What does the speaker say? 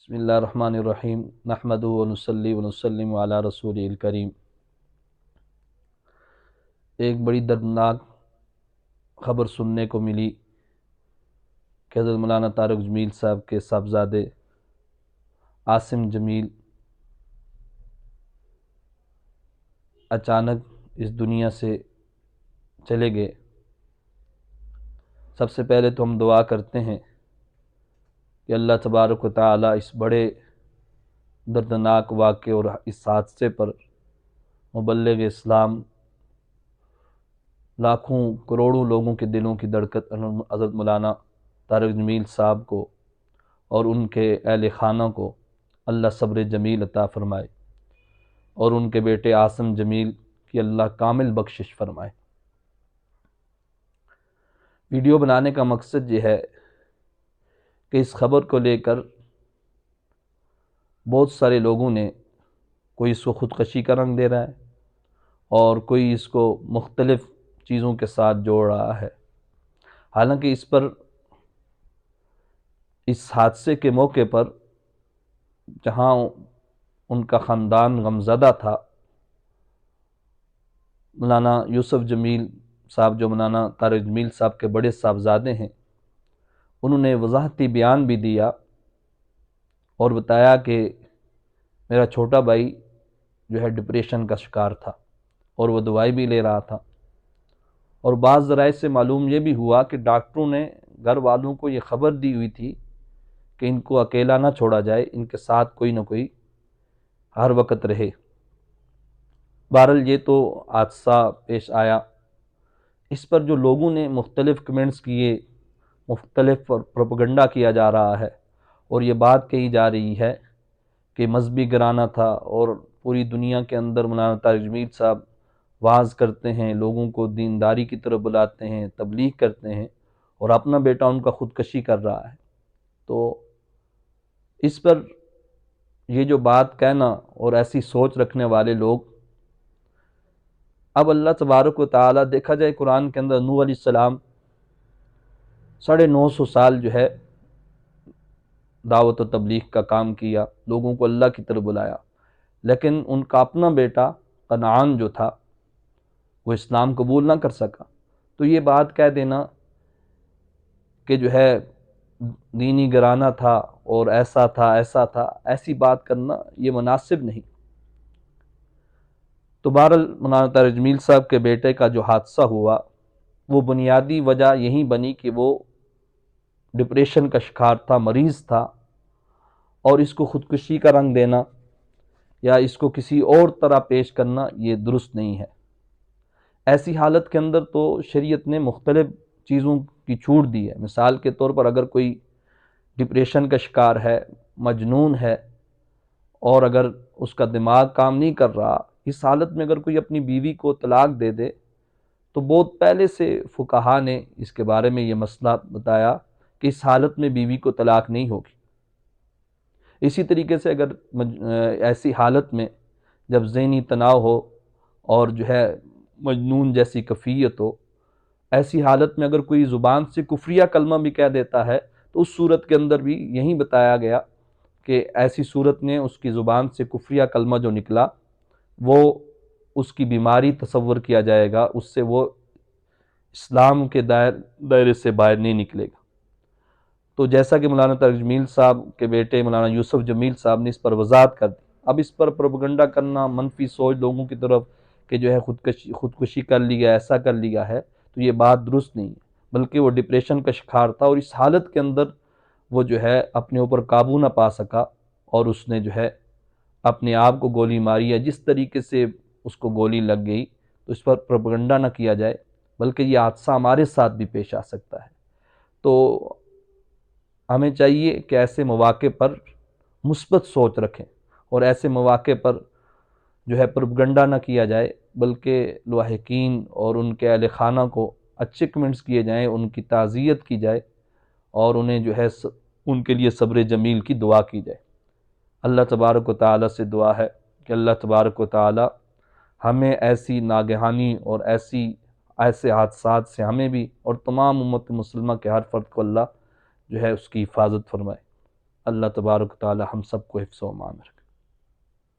بسم اللہ الرحمن الرحیم نحمدہ ونصلی ونسلم علی رسول الکریم۔ ایک بڑی دردناک خبر سننے کو ملی کہ حضرت مولانا طارق جمیل صاحب کے صاحبزادے عاصم جمیل اچانک اس دنیا سے چلے گئے۔ سب سے پہلے تو ہم دعا کرتے ہیں کہ اللہ تبارک و تعالی اس بڑے دردناک واقعے اور اس حادثے پر مبلغ اسلام لاکھوں کروڑوں لوگوں کے دلوں کی دھڑکن حضرت مولانا طارق جمیل صاحب کو اور ان کے اہل خانہ کو اللہ صبر جمیل عطا فرمائے اور ان کے بیٹے عاصم جمیل کی اللہ کامل بخشش فرمائے۔ ویڈیو بنانے کا مقصد یہ ہے کہ اس خبر کو لے کر بہت سارے لوگوں نے کوئی اس کو خودکشی کا رنگ دے رہا ہے اور کوئی اس کو مختلف چیزوں کے ساتھ جوڑ رہا ہے، حالانکہ اس حادثے کے موقع پر جہاں ان کا خاندان غمزدہ تھا، مولانا یوسف جمیل صاحب جو مولانا طارق جمیل صاحب کے بڑے صاحبزادے ہیں، انہوں نے وضاحتی بیان بھی دیا اور بتایا کہ میرا چھوٹا بھائی جو ہے ڈپریشن کا شکار تھا اور وہ دوائی بھی لے رہا تھا، اور بعض ذرائع سے معلوم یہ بھی ہوا کہ ڈاکٹروں نے گھر والوں کو یہ خبر دی ہوئی تھی کہ ان کو اکیلا نہ چھوڑا جائے، ان کے ساتھ کوئی نہ کوئی ہر وقت رہے۔ بہرحال یہ تو حادثہ پیش آیا، اس پر جو لوگوں نے مختلف کمنٹس کیے، مختلف پروپیگنڈا کیا جا رہا ہے اور یہ بات کہی جا رہی ہے کہ مذہبی گھرانہ تھا اور پوری دنیا کے اندر مولانا طارق جمیل صاحب واعظ کرتے ہیں، لوگوں کو دینداری کی طرف بلاتے ہیں، تبلیغ کرتے ہیں، اور اپنا بیٹا ان کا خودکشی کر رہا ہے۔ تو اس پر یہ جو بات کہنا اور ایسی سوچ رکھنے والے لوگ، اب اللہ تبارک و تعالی دیکھا جائے قرآن کے اندر نوح علیہ السلام 950 سال جو ہے دعوت و تبلیغ کا کام کیا، لوگوں کو اللہ کی طرف بلایا، لیکن ان کا اپنا بیٹا کنعان جو تھا وہ اسلام قبول نہ کر سکا۔ تو یہ بات کہہ دینا کہ جو ہے دینی گھرانہ تھا اور ایسا تھا ایسی بات کرنا یہ مناسب نہیں۔ تو بہرحال مولانا طارق جمیل صاحب کے بیٹے کا جو حادثہ ہوا، وہ بنیادی وجہ یہی بنی کہ وہ ڈپریشن کا شکار تھا، مریض تھا، اور اس کو خودکشی کا رنگ دینا یا اس کو کسی اور طرح پیش کرنا یہ درست نہیں ہے۔ ایسی حالت کے اندر تو شریعت نے مختلف چیزوں کی چھوٹ دی ہے۔ مثال کے طور پر اگر کوئی ڈپریشن کا شکار ہے، مجنون ہے، اور اگر اس کا دماغ کام نہیں کر رہا، اس حالت میں اگر کوئی اپنی بیوی کو طلاق دے دے تو بہت پہلے سے فقہا نے اس کے بارے میں یہ مسئلہ بتایا کہ اس حالت میں بیوی کو طلاق نہیں ہوگی۔ اسی طریقے سے اگر ایسی حالت میں جب ذہنی تناؤ ہو اور جو ہے مجنون جیسی کیفیت ہو، ایسی حالت میں اگر کوئی زبان سے کفریہ کلمہ بھی کہہ دیتا ہے تو اس صورت کے اندر بھی یہی بتایا گیا کہ ایسی صورت میں اس کی زبان سے کفریہ کلمہ جو نکلا وہ اس کی بیماری تصور کیا جائے گا، اس سے وہ اسلام کے دائرے سے باہر نہیں نکلے گا۔ تو جیسا کہ مولانا طارق جمیل صاحب کے بیٹے مولانا یوسف جمیل صاحب نے اس پر وضاحت کر دی، اب اس پر پروپیگنڈا کرنا، منفی سوچ لوگوں کی طرف کہ جو ہے خودکشی کر لیا، ایسا کر لیا ہے، تو یہ بات درست نہیں ہے، بلکہ وہ ڈپریشن کا شکار تھا اور اس حالت کے اندر وہ جو ہے اپنے اوپر قابو نہ پا سکا اور اس نے جو ہے اپنے آپ کو گولی ماری، یا جس طریقے سے اس کو گولی لگ گئی، تو اس پر پروپیگنڈا نہ کیا جائے، بلکہ یہ حادثہ ہمارے ساتھ بھی پیش آ سکتا ہے۔ تو ہمیں چاہیے کہ ایسے مواقع پر مثبت سوچ رکھیں اور ایسے مواقع پر جو ہے پروپیگنڈا نہ کیا جائے، بلکہ لاحقین اور ان کے اہل خانہ کو اچھے کمنٹس کیے جائیں، ان کی تعزیت کی جائے اور انہیں جو ہے ان کے لیے صبر جمیل کی دعا کی جائے۔ اللہ تبارک و تعالی سے دعا ہے کہ اللہ تبارک و تعالی ہمیں ایسی ناگہانی اور ایسے حادثات سے ہمیں بھی اور تمام امت مسلمہ کے ہر فرد کو اللہ جو ہے اس کی حفاظت فرمائے۔ اللہ تبارک تعالی ہم سب کو حفظ و امان رکھے۔